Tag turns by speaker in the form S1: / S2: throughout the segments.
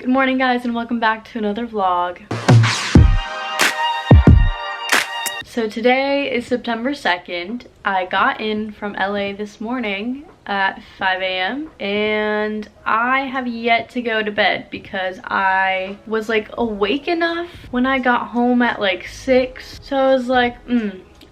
S1: Good morning guys and welcome back to another vlog. So today is September 2nd. I got in from LA this morning at 5 a.m. and I have yet to go to bed because I was like awake enough when I got home at like 6. So I was like,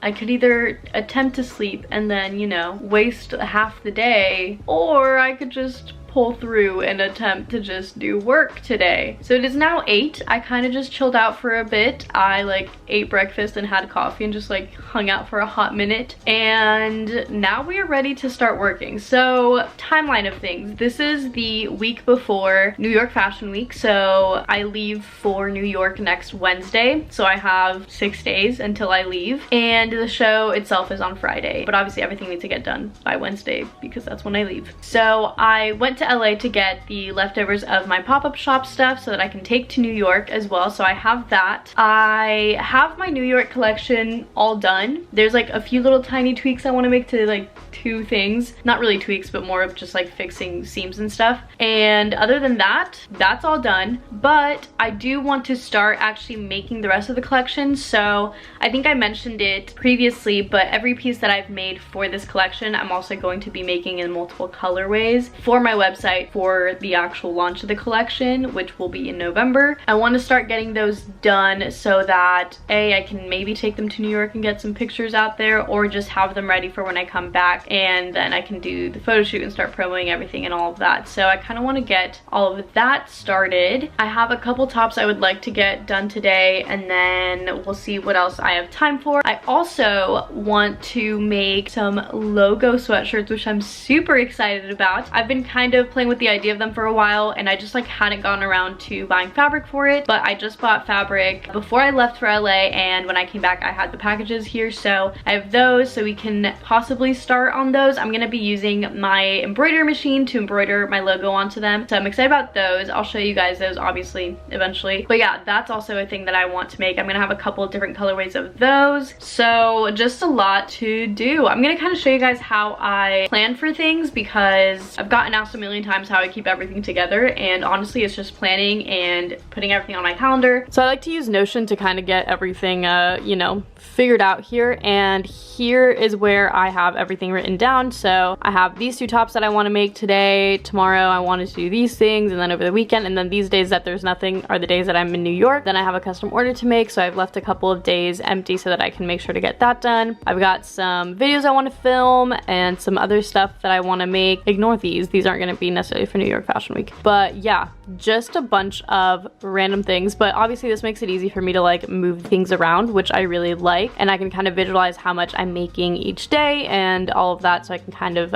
S1: I could either attempt to sleep and then, you know, waste half the day, or I could just pull through and attempt to just do work today. So it is now 8. I kind of just chilled out for a bit. I like ate breakfast and had coffee and just like hung out for a hot minute, and now we are ready to start working. So timeline of things, this is the week before New York Fashion Week, so I leave for New York next Wednesday, so I have 6 days until I leave, and the show itself is on Friday, but obviously everything needs to get done by Wednesday because that's when I leave. So I went to LA to get the leftovers of my pop-up shop stuff so that I can take to New York as well. So I have that. I have my New York collection all done. There's like a few little tiny tweaks I want to make to like 2 things. Not really tweaks, but more of just like fixing seams and stuff. And other than that, that's all done. But I do want to start actually making the rest of the collection. So I think I mentioned it previously, but every piece that I've made for this collection, I'm also going to be making in multiple colorways for my website for the actual launch of the collection, which will be in November. I want to start getting those done so that I can maybe take them to New York and get some pictures out there, or just have them ready for when I come back, and then I can do the photo shoot and start promoting everything and all of that. So I kind of want to get all of that started. I have a couple tops I would like to get done today, and then we'll see what else I have time for. I also want to make some logo sweatshirts, which I'm super excited about. I've been kind of playing with the idea of them for a while, and I just like hadn't gotten around to buying fabric for it, but I just bought fabric before I left for LA, and when I came back I had the packages here, so I have those, so we can possibly start on those. I'm gonna be using my embroidery machine to embroider my logo onto them, so I'm excited about those. I'll show you guys those obviously eventually, but yeah, that's also a thing that I want to make. I'm gonna have a couple of different colorways of those, so just a lot to do. I'm gonna kind of show you guys how I plan for things, because I've gotten asked a million times how I keep everything together, and honestly it's just planning and putting everything on my calendar. So I like to use Notion to kind of get everything you know, figured out here, and here is where I have everything written down. So I have these 2 tops that I want to make today. Tomorrow I wanted to do these things, and then over the weekend, and then these days that there's nothing are the days that I'm in New York. Then I have a custom order to make, so I've left a couple of days empty so that I can make sure to get that done. I've got some videos I want to film and some other stuff that I want to make. Ignore these aren't going to be necessarily for New York Fashion Week, but yeah, just a bunch of random things. But obviously this makes it easy for me to like move things around, which I really like, and I can kind of visualize how much I'm making each day and all of that, so I can kind of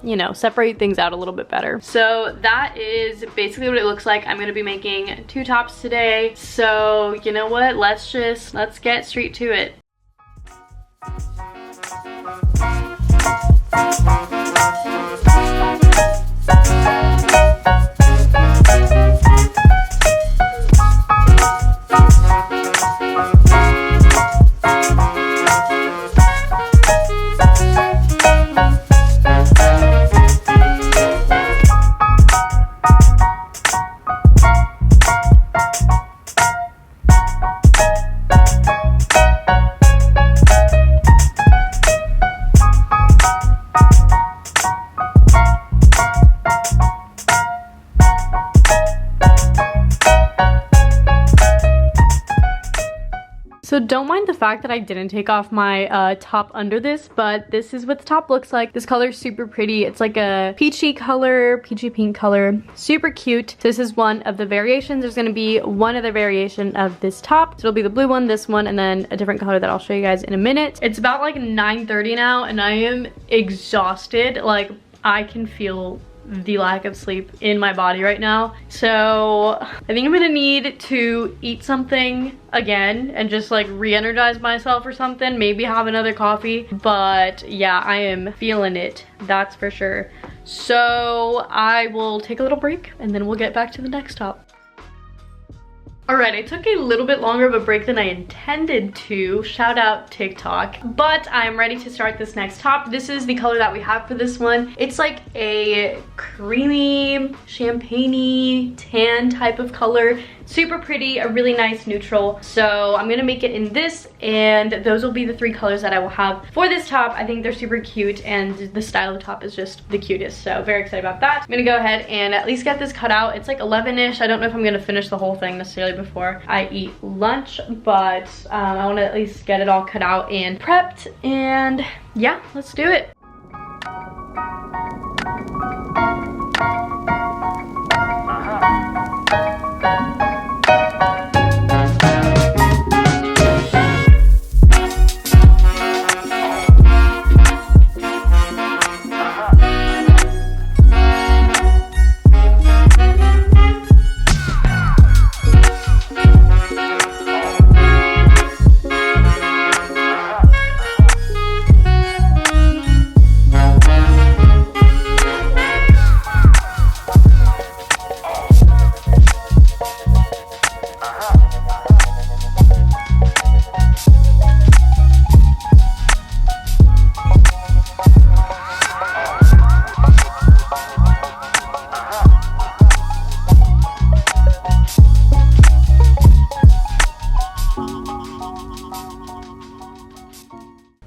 S1: you know, separate things out a little bit better. So that is basically what it looks like. I'm going to be making 2 tops today, so you know what, let's get straight to it. So don't mind the fact that I didn't take off my top under this, but this is what the top looks like. This color is super pretty. It's like a peachy color, peachy pink color, super cute. So this is one of the variations. There's gonna be one other variation of this top. So it'll be the blue one, this one, and then a different color that I'll show you guys in a minute. It's about like 9:30 now, and I am exhausted. Like, I can feel the lack of sleep in my body right now. So I think I'm gonna need to eat something again and just like re-energize myself or something, maybe have another coffee. But yeah, I am feeling it, that's for sure. So I will take a little break and then we'll get back to the next top. Alright, I took a little bit longer of a break than I intended to. Shout out TikTok. But I'm ready to start this next top. This is the color that we have for this one. It's like a creamy, champagne-y, tan type of color. Super pretty, a really nice neutral. So I'm gonna make it in this, and those will be the 3 colors that I will have for this top. I think they're super cute, and the style of the top is just the cutest. So very excited about that. I'm gonna go ahead and at least get this cut out. It's like 11-ish. I don't know if I'm gonna finish the whole thing necessarily before I eat lunch, but I wanna at least get it all cut out and prepped, and yeah, let's do it.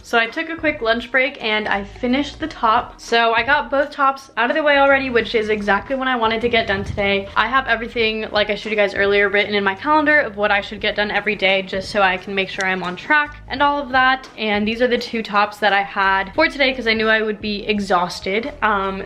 S1: So I took a quick lunch break and I finished the top. So I got both tops out of the way already, which is exactly what I wanted to get done today. I have everything, like I showed you guys earlier, written in my calendar of what I should get done every day, just so I can make sure I'm on track and all of that. And these are the 2 tops that I had for today because I knew I would be exhausted.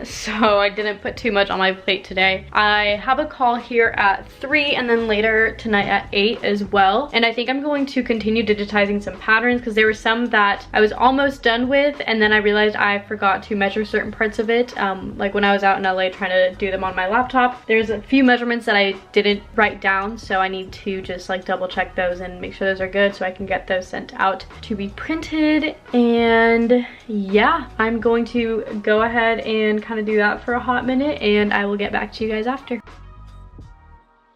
S1: So I didn't put too much on my plate today. I have a call here at 3 and then later tonight at 8 as well. And I think I'm going to continue digitizing some patterns because there were some that I was almost done with, and then I realized I forgot to measure certain parts of it. Like when I was out in LA trying to do them on my laptop, there's a few measurements that I didn't write down, so I need to just like double check those and make sure those are good so I can get those sent out to be printed. And yeah, I'm going to go ahead and kind of do that for a hot minute, and I will get back to you guys after.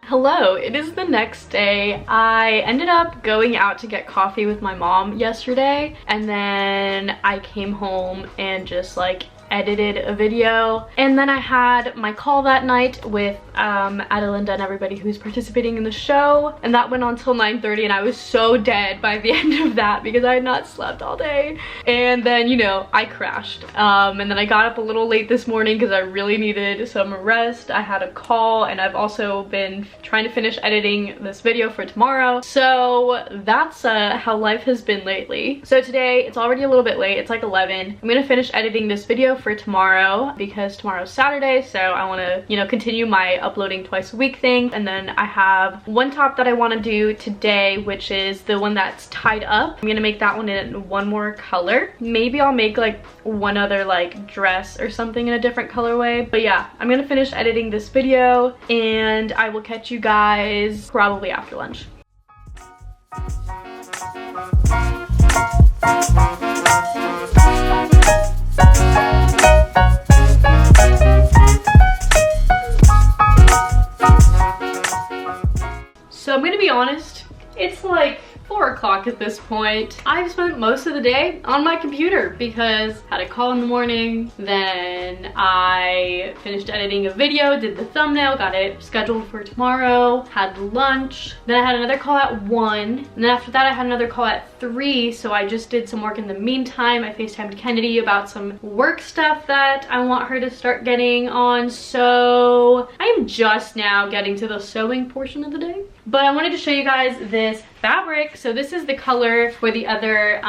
S1: Hello, it is the next day. I ended up going out to get coffee with my mom yesterday, and then I came home and just like edited a video, and then I had my call that night with Adelinda and everybody who's participating in the show, and that went on till 9:30, and I was so dead by the end of that because I had not slept all day. And then, you know, I crashed, and then I got up a little late this morning because I really needed some rest. I had a call, and I've also been trying to finish editing this video for tomorrow. So that's how life has been lately. So today, it's already a little bit late. It's like 11. I'm gonna finish editing this video for tomorrow because tomorrow's Saturday, so I want to, you know, continue my uploading twice a week thing. And then I have one top that I want to do today, which is the one that's tied up. I'm gonna make that one in one more color. Maybe I'll make like one other like dress or something in a different colorway. But yeah, I'm gonna finish editing this video and I will catch you guys probably after lunch. So I'm gonna be honest, it's like 4 o'clock at this point. I've spent most of the day on my computer because I had a call in the morning, then I finished editing a video, did the thumbnail, got it scheduled for tomorrow, had lunch, then I had another call at 1, and then after that I had another call at 3, so I just did some work in the meantime. I FaceTimed Kennedy about some work stuff that I want her to start getting on, so I am just now getting to the sewing portion of the day. But I wanted to show you guys this fabric. So this is the color for the other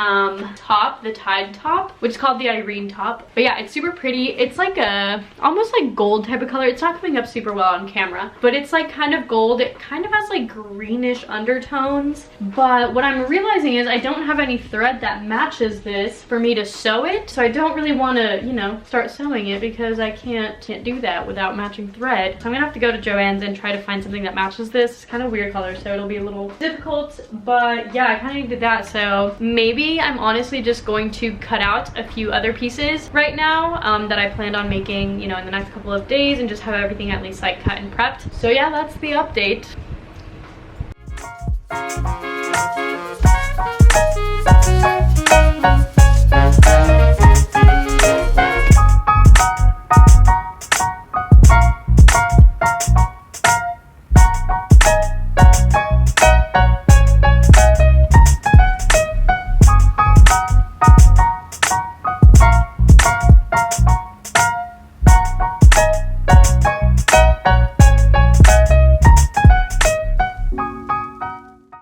S1: top, the tied top, which is called the Irene top. But yeah, it's super pretty. It's like a almost like gold type of color. It's not coming up super well on camera, but it's like kind of gold. It kind of has like greenish undertones. But what I'm realizing is I don't have any thread that matches this for me to sew it. So I don't really want to, you know, start sewing it because I can't do that without matching thread. So I'm gonna have to go to Joann's and try to find something that matches this. It's kind of weird color, so it'll be a little difficult, but yeah, I kind of did that. So maybe I'm honestly just going to cut out a few other pieces right now that I planned on making, you know, in the next couple of days, and just have everything at least like cut and prepped. So yeah, that's the update.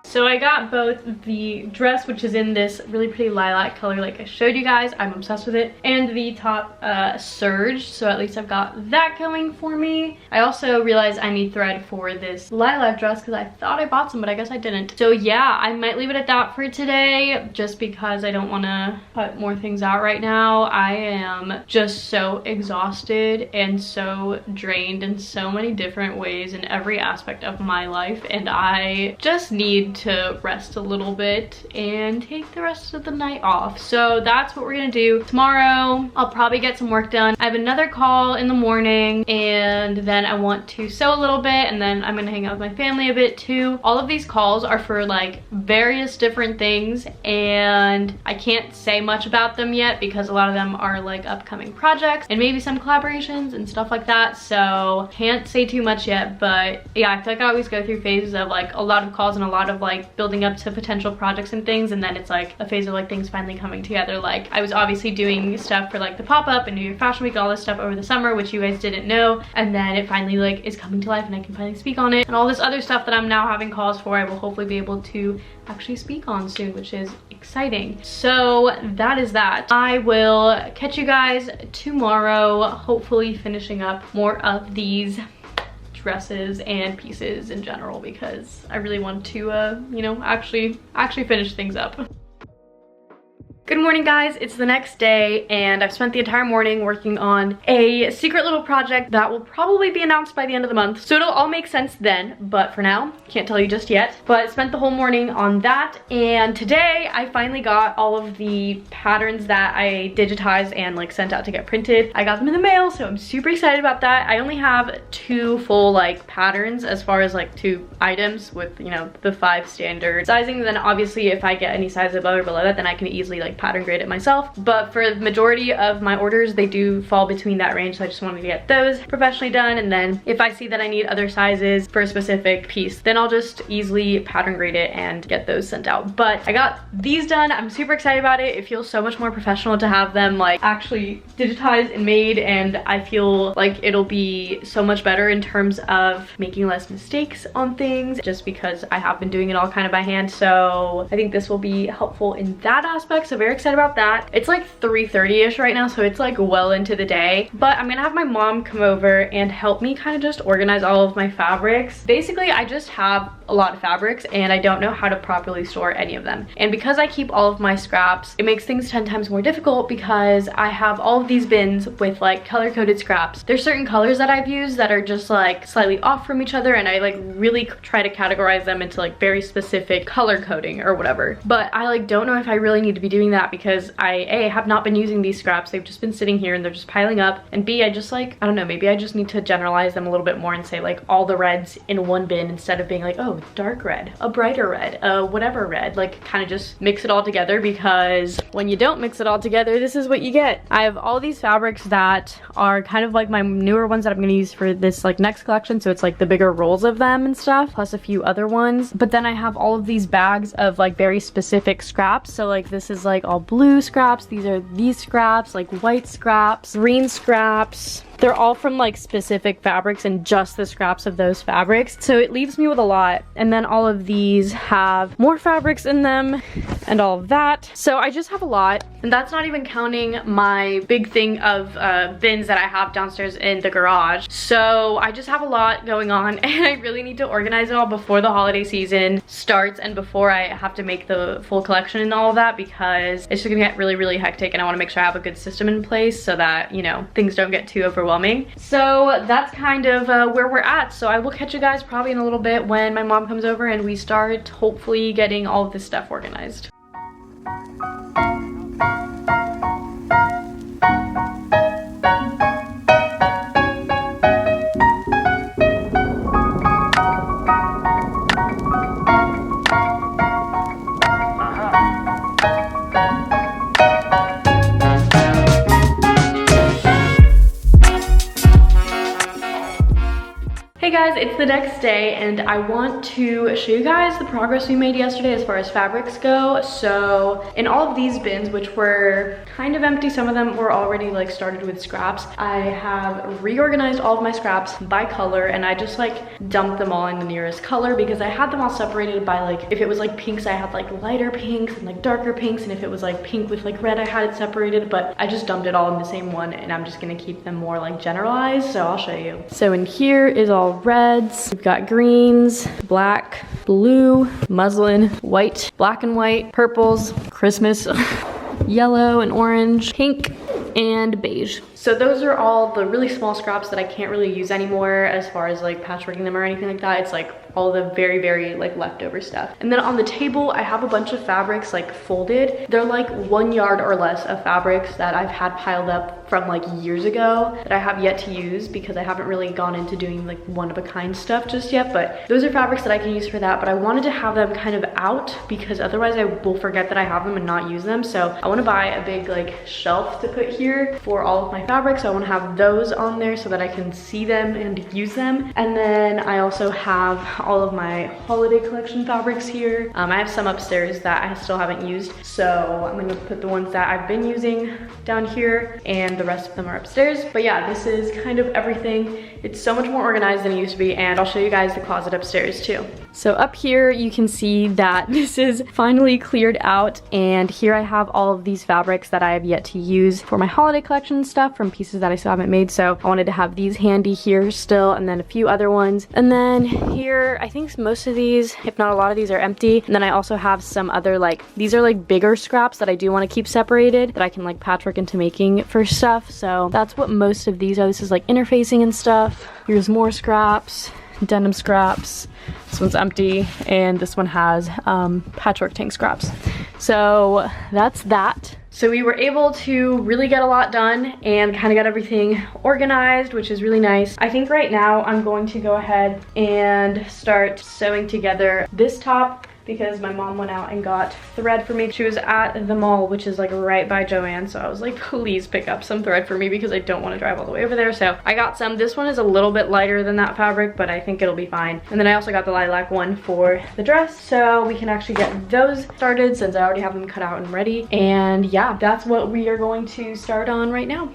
S1: So I got both the dress, which is in this really pretty lilac color like I showed you guys, I'm obsessed with it, and the top serge, so at least I've got that going for me. I also realized I need thread for this lilac dress because I thought I bought some, but I guess I didn't. So yeah, I might leave it at that for today just because I don't want to put more things out right now. I am just so exhausted and so drained in so many different ways in every aspect of my life, and I just need to rest a little bit and take the rest of the night off. So that's what we're gonna do. Tomorrow I'll probably get some work done. I have another call in the morning, and then I want to sew a little bit, and then I'm gonna hang out with my family a bit too. All of these calls are for like various different things, and I can't say much about them yet because a lot of them are like upcoming projects and maybe some collaborations and stuff like that, so can't say too much yet. But yeah, I feel like I always go through phases of like a lot of calls and a lot of like building up to potential projects and things, and then it's like a phase of like things finally coming together. Like I was obviously doing stuff for like the pop-up and New York Fashion Week, all this stuff over the summer, which you guys didn't know, and then it finally like is coming to life and I can finally speak on it, and all this other stuff that I'm now having calls for I will hopefully be able to actually speak on soon, which is exciting. So that is that. I will catch you guys tomorrow, hopefully finishing up more of these dresses and pieces in general because I really want to you know, actually finish things up. Good morning, guys. It's the next day and I've spent the entire morning working on a secret little project that will probably be announced by the end of the month, so it'll all make sense then, but for now can't tell you just yet. But spent the whole morning on that, and today I finally got all of the patterns that I digitized and like sent out to get printed. I got them in the mail, so I'm super excited about that. I only have 2 full like patterns as far as like 2 items with, you know, the 5 standard sizing. Then obviously if I get any size above or below that, then I can easily like pattern grade it myself, but for the majority of my orders they do fall between that range, so I just wanted to get those professionally done. And then if I see that I need other sizes for a specific piece, then I'll just easily pattern grade it and get those sent out. But I got these done. I'm super excited about it. It feels so much more professional to have them like actually digitized and made, and I feel like it'll be so much better in terms of making less mistakes on things just because I have been doing it all kind of by hand. So I think this will be helpful in that aspect, so very excited about that. It's like 3:30ish right now, so it's like well into the day, but I'm gonna have my mom come over and help me kind of just organize all of my fabrics. Basically I just have a lot of fabrics and I don't know how to properly store any of them, and because I keep all of my scraps, it makes things 10 times more difficult because I have all of these bins with like color-coded scraps. There's certain colors that I've used that are just like slightly off from each other, and I like really try to categorize them into like very specific color coding or whatever, but I like don't know if I really need to be doing that because I have not been using these scraps. They've just been sitting here and they're just piling up, and B, I just like, I don't know, maybe I just need to generalize them a little bit more and say like all the reds in one bin instead of being like, oh, dark red, a brighter red, whatever red, like kind of just mix it all together, because when you don't mix it all together, this is what you get. I have all these fabrics that are kind of like my newer ones that I'm gonna use for this like next collection, so it's like the bigger rolls of them and stuff, plus a few other ones. But then I have all of these bags of like very specific scraps, so like this is like all blue scraps, these are these scraps, like white scraps, green scraps. They're all from like specific fabrics and just the scraps of those fabrics, so it leaves me with a lot. And then all of these have more fabrics in them and all of that, so I just have a lot. And that's not even counting my big thing of bins that I have downstairs in the garage. So I just have a lot going on and I really need to organize it all before the holiday season starts and before I have to make the full collection and all of that, because it's just gonna get really hectic, and I want to make sure I have a good system in place so that, you know, things don't get too overwhelming. So that's kind of where we're at. So I will catch you guys probably in a little bit when my mom comes over and we start hopefully getting all of this stuff organized. guys, it's the next day and I want to show you guys the progress we made yesterday as far as fabrics go. So in all of these bins, which were kind of empty, some of them were already like started with scraps, I have reorganized all of my scraps by color and I just like dumped them all in the nearest color because I had them all separated by like, if it was like pinks, I had like lighter pinks and like darker pinks, and if it was like pink with like red, I had it separated, but I just dumped it all in the same one and I'm just gonna keep them more like generalized, so I'll show you. So in here is all reds, we've got greens, black, blue, muslin, white, black and white, purples, Christmas, yellow and orange, pink, and beige. So those are all the really small scraps that I can't really use anymore as far as like patchworking them or anything like that. It's like all the very like leftover stuff. And then on the table, I have a bunch of fabrics like folded. They're like 1 yard or less of fabrics that I've had piled up from like years ago that I have yet to use because I haven't really gone into doing like one-of-a-kind stuff just yet. But those are fabrics that I can use for that. But I wanted to have them kind of out because otherwise I will forget that I have them and not use them. So I want to buy a big like shelf to put here for all of my fabrics. So I want to have those on there so that I can see them and use them. And then I also have all of my holiday collection fabrics here. I have some upstairs that I still haven't used, so I'm gonna put the ones that I've been using down here and the rest of them are upstairs. But yeah, this is kind of everything. It's so much more organized than it used to be, and I'll show you guys the closet upstairs too. So up here you can see that this is finally cleared out, and here I have all of these fabrics that I have yet to use for my holiday collection stuff from pieces that I still haven't made. So I wanted to have these handy here still, and then a few other ones. And then here, I think most of these, if not a lot of these, are empty. And then I also have some other like, these are like bigger scraps that I do want to keep separated that I can like patchwork into making for stuff. So that's what most of these are. This is like interfacing and stuff. Here's more scraps, denim scraps. This one's empty, and this one has patchwork tank scraps. So that's that. So we were able to really get a lot done and kind of got everything organized, which is really nice. I think right now I'm going to go ahead and start sewing together this top because my mom went out and got thread for me. She was at the mall, which is like right by Joann, so I was like, please pick up some thread for me because I don't want to drive all the way over there. So I got some. This one is a little bit lighter than that fabric, but I think it'll be fine. And then I also got the lilac one for the dress, so we can actually get those started since I already have them cut out and ready. And yeah, that's what we are going to start on right now.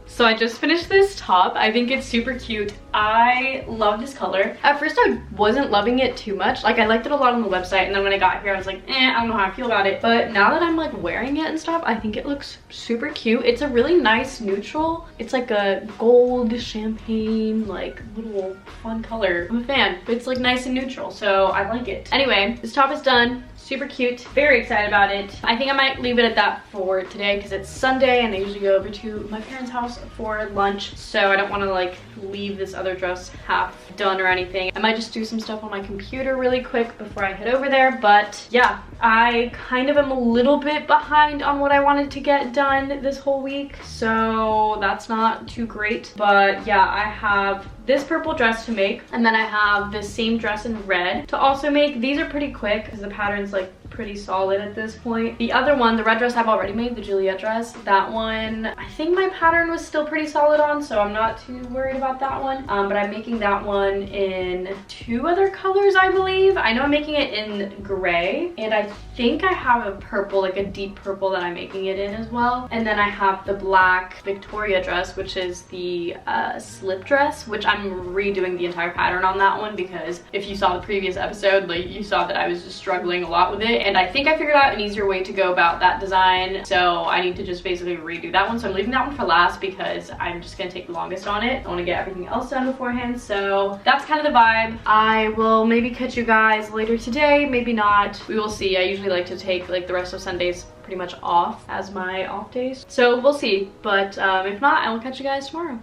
S1: So I just finished this top. I think it's super cute. I love this color. At first I wasn't loving it too much. Like I liked it a lot on the website, and then when I got here I was like, I don't know how I feel about it. But now that I'm like wearing it and stuff, I think it looks super cute. It's a really nice neutral. It's like a gold champagne, like little fun color. I'm a fan. It's like nice and neutral, so I like it. Anyway, this top is done. Super cute, very excited about it. I think I might leave it at that for today because it's Sunday and I usually go over to my parents' house for lunch, so I don't want to like leave this other dress half done or anything. I might just do some stuff on my computer really quick before I head over there. But yeah, I kind of am a little bit behind on what I wanted to get done this whole week, so that's not too great. But yeah, I have this purple dress to make, and then I have this same dress in red to also make. These are pretty quick because the pattern's like pretty solid at this point. The other one, the red dress, I've already made, the Juliet dress. That one, I think my pattern was still pretty solid on, so I'm not too worried about that one. But I'm making that one in 2 other colors, I believe. I know I'm making it in gray, and I think I have a purple, like a deep purple that I'm making it in as well. And then I have the black Victoria dress, which is the slip dress, which I'm redoing the entire pattern on that one because if you saw the previous episode, like you saw that I was just struggling a lot with it, and I think I figured out an easier way to go about that design, so I need to just basically redo that one. So I'm leaving that one for last because I'm just gonna take the longest on it. I want to get everything else done beforehand, so that's kind of the vibe. I will maybe catch you guys later today, maybe not, we will see. I usually like to take like the rest of Sundays pretty much off as my off days, so we'll see. But if not, I will catch you guys tomorrow.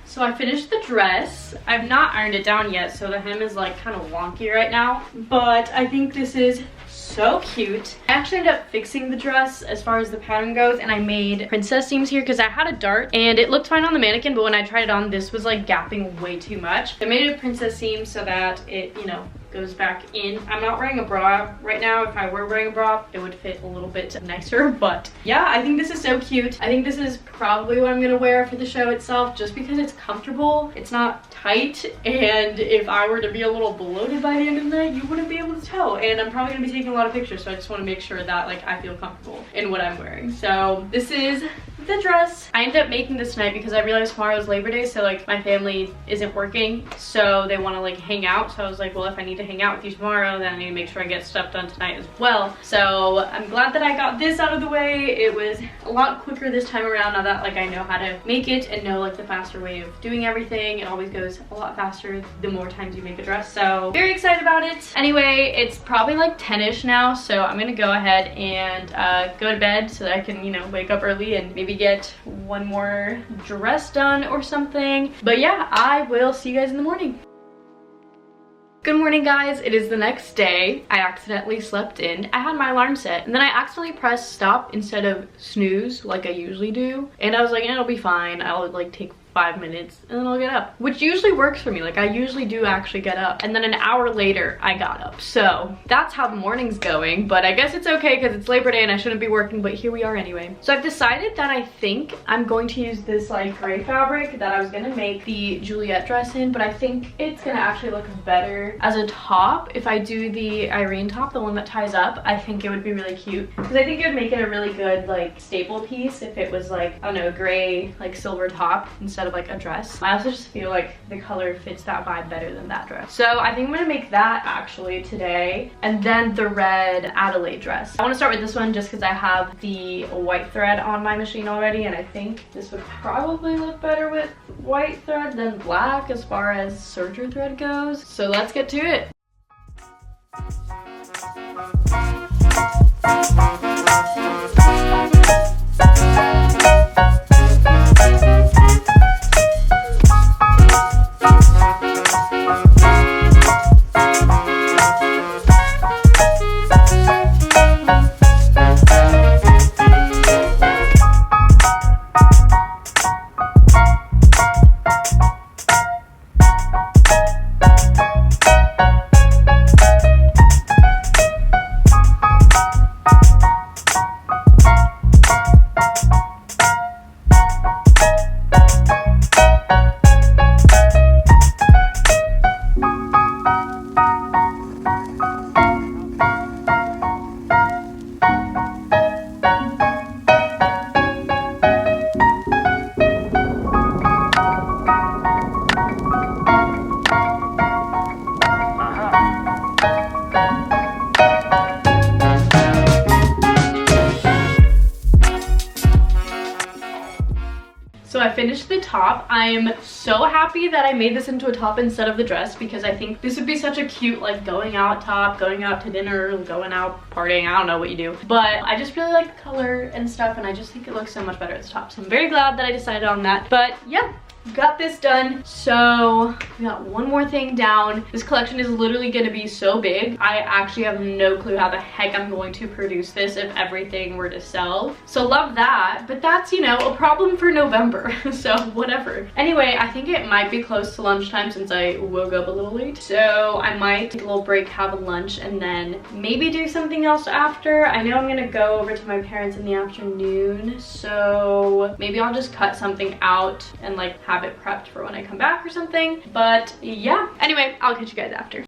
S1: So I finished the dress. I've not ironed it down yet, so the hem is like kind of wonky right now, but I think this is so cute. I actually ended up fixing the dress as far as the pattern goes, and I made princess seams here because I had a dart and it looked fine on the mannequin, but when I tried it on, this was like gapping way too much. I made it a princess seam so that it, you know, goes back in. I'm not wearing a bra right now. If I were wearing a bra, it would fit a little bit nicer, but yeah, I think this is so cute. I think this is probably what I'm gonna wear for the show itself, just because it's comfortable, it's not tight, and if I were to be a little bloated by the end of the night, you wouldn't be able to tell. And I'm probably gonna be taking a lot of pictures, so I just want to make sure that like I feel comfortable in what I'm wearing. So this is the dress. I ended up making this tonight because I realized tomorrow is Labor Day, so like my family isn't working, so they want to like hang out. So I was like, well, if I need to hang out with you tomorrow, then I need to make sure I get stuff done tonight as well. So I'm glad that I got this out of the way. It was a lot quicker this time around, now that like I know how to make it and know like the faster way of doing everything. It always goes a lot faster the more times you make a dress, so very excited about it. Anyway, it's probably like 10ish now, so I'm gonna go ahead and go to bed so that I can, you know, wake up early and maybe get one more dress done or something. But yeah, I will see you guys in the morning. Good morning, guys. It is the next day. I accidentally slept in. I had my alarm set and then I accidentally pressed stop instead of snooze like I usually do, and I was like, it'll be fine, I'll like take 5 minutes and then I'll get up, which usually works for me. Like I usually do actually get up, and then an hour later I got up. So that's how the morning's going, but I guess it's okay because it's Labor Day and I shouldn't be working, but here we are anyway. So I've decided that I think I'm going to use this like gray fabric that I was gonna make the Juliet dress in, but I think it's gonna actually look better as a top if I do the Irene top, the one that ties up. I think it would be really cute because I think it would make it a really good like staple piece if it was like, I don't know, gray like silver top instead of like a dress. I also just feel like the color fits that vibe better than that dress. So I think I'm gonna make that actually today, and then the red Adelaide dress. I want to start with this one just because I have the white thread on my machine already, and I think this would probably look better with white thread than black as far as serger thread goes. So let's get to it. So I finished the top. I'm so happy that I made this into a top instead of the dress, because I think this would be such a cute like going out top, going out to dinner, going out partying, I don't know what you do. But I just really like the color and stuff, and I just think it looks so much better as a top. So I'm very glad that I decided on that. But yeah, got this done. So we got one more thing down. This collection is literally gonna be so big. I actually have no clue how the heck I'm going to produce this if everything were to sell. So love that, but that's, you know, a problem for November. So whatever. Anyway, I think it might be close to lunchtime since I woke up a little late. So I might take a little break, have a lunch, and then maybe do something else after. I know I'm gonna go over to my parents in the afternoon, so maybe I'll just cut something out and like have it prepped for when I come back or something. But yeah, anyway, I'll catch you guys after.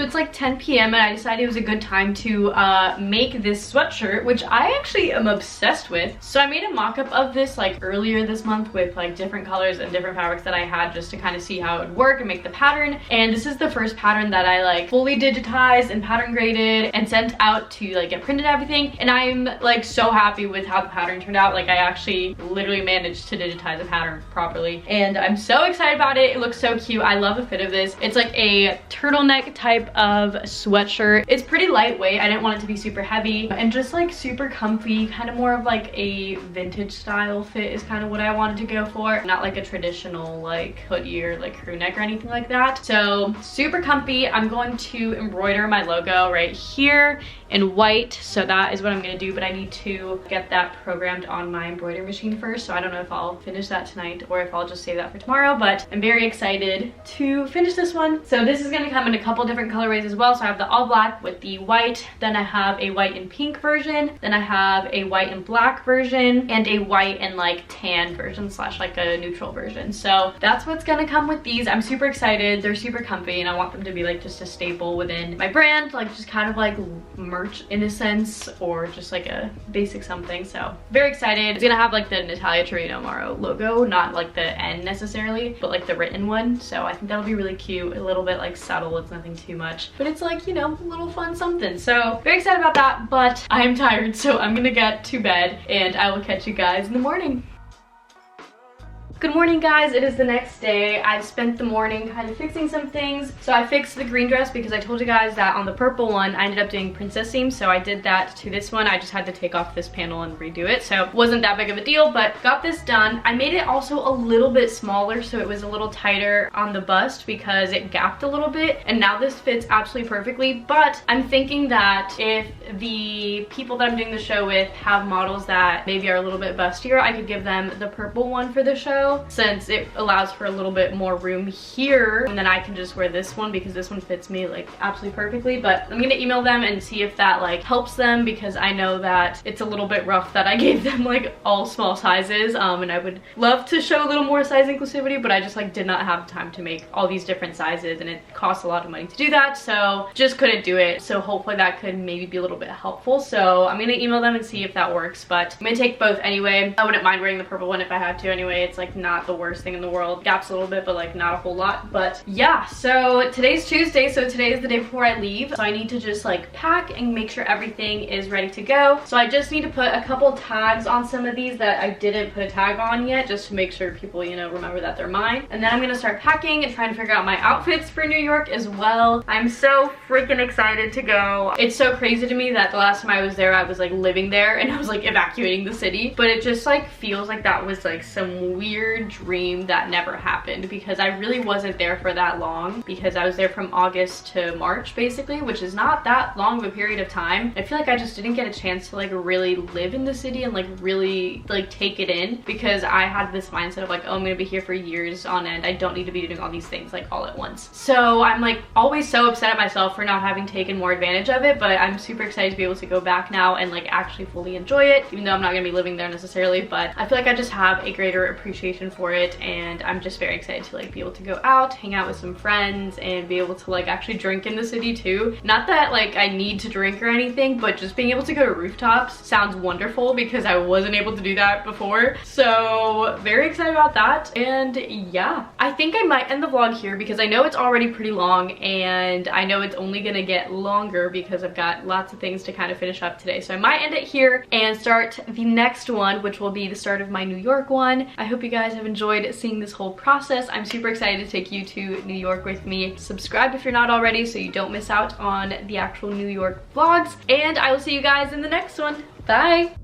S1: It's like 10 p.m. and I decided it was a good time to make this sweatshirt, which I actually am obsessed with. So I made a mock-up of this like earlier this month with like different colors and different fabrics that I had just to kind of see how it would work and make the pattern. And this is the first pattern that I like fully digitized and pattern graded and sent out to like get printed and everything. And I'm like so happy with how the pattern turned out. Like I actually literally managed to digitize the pattern properly. And I'm so excited about it. It looks so cute. I love the fit of this. It's like a turtleneck type of sweatshirt. It's pretty lightweight. I didn't want it to be super heavy and just like super comfy, kind of more of like a vintage style fit is kind of what I wanted to go for. Not like a traditional like hoodie or like crew neck or anything like that. So super comfy. I'm going to embroider my logo right here in white. So that is what I'm gonna do, but I need to get that programmed on my embroidery machine first. So I don't know if I'll finish that tonight or if I'll just save that for tomorrow, but I'm very excited to finish this one. So this is gonna come in a couple different colorways as well. So I have the all black with the white, then I have a white and pink version, then I have a white and black version, and a white and like tan version slash like a neutral version. So that's what's gonna come with these. I'm super excited. They're super comfy and I want them to be like just a staple within my brand, like just kind of like merch in a sense, or just like a basic something. So very excited. It's gonna have like the Natalia Trevino logo, not like the N necessarily, but like the written one. So I think that'll be really cute, a little bit like subtle. It's nothing too much, but it's like, you know, a little fun something. So very excited about that, but I am tired, so I'm gonna get to bed and I will catch you guys in the morning. Good morning, guys. It is the next day. I've spent the morning kind of fixing some things. So I fixed the green dress because I told you guys that on the purple one I ended up doing princess seams, so I did that to this one. I just had to take off this panel and redo it, so it wasn't that big of a deal, but got this done. I made it also a little bit smaller so it was a little tighter on the bust because it gapped a little bit, and now this fits absolutely perfectly. But I'm thinking that if the people that I'm doing the show with have models that maybe are a little bit bustier, I could give them the purple one for the show, since it allows for a little bit more room here, and then I can just wear this one because this one fits me like absolutely perfectly. But I'm gonna email them and see if that like helps them, because I know that it's a little bit rough that I gave them like all small sizes, and I would love to show a little more size inclusivity, but I just like did not have time to make all these different sizes and it costs a lot of money to do that, so just couldn't do it. So hopefully that could maybe be a little bit helpful. So I'm gonna email them and see if that works, but I'm gonna take both anyway. I wouldn't mind wearing the purple one if I had to anyway. It's like not the worst thing in the world. Gaps a little bit, but like not a whole lot. But yeah, so today's Tuesday, so today is the day before I leave, so I need to just like pack and make sure everything is ready to go. So I just need to put a couple tags on some of these that I didn't put a tag on yet, just to make sure people, you know, remember that they're mine. And then I'm gonna start packing and trying to figure out my outfits for New York as well. I'm so freaking excited to go. It's so crazy to me that the last time I was there I was like living there and I was like evacuating the city, but it just like feels like that was like some weird dream that never happened, because I really wasn't there for that long, because I was there from August to March basically, which is not that long of a period of time. I feel like I just didn't get a chance to like really live in the city and like really like take it in, because I had this mindset of like, oh, I'm gonna be here for years on end, I don't need to be doing all these things like all at once. So I'm like always so upset at myself for not having taken more advantage of it, but I'm super excited to be able to go back now and like actually fully enjoy it, even though I'm not gonna be living there necessarily. But I feel like I just have a greater appreciation appreciation for it, and I'm just very excited to like be able to go out, hang out with some friends, and be able to like actually drink in the city too. Not that like I need to drink or anything, but just being able to go to rooftops sounds wonderful because I wasn't able to do that before. So very excited about that. And yeah, I think I might end the vlog here because I know it's already pretty long, and I know it's only gonna get longer because I've got lots of things to kind of finish up today. So I might end it here and start the next one, which will be the start of my New York one. I hope you guys have enjoyed seeing this whole process. I'm super excited to take you to New York with me. Subscribe if you're not already so you don't miss out on the actual New York vlogs, and I will see you guys in the next one. Bye!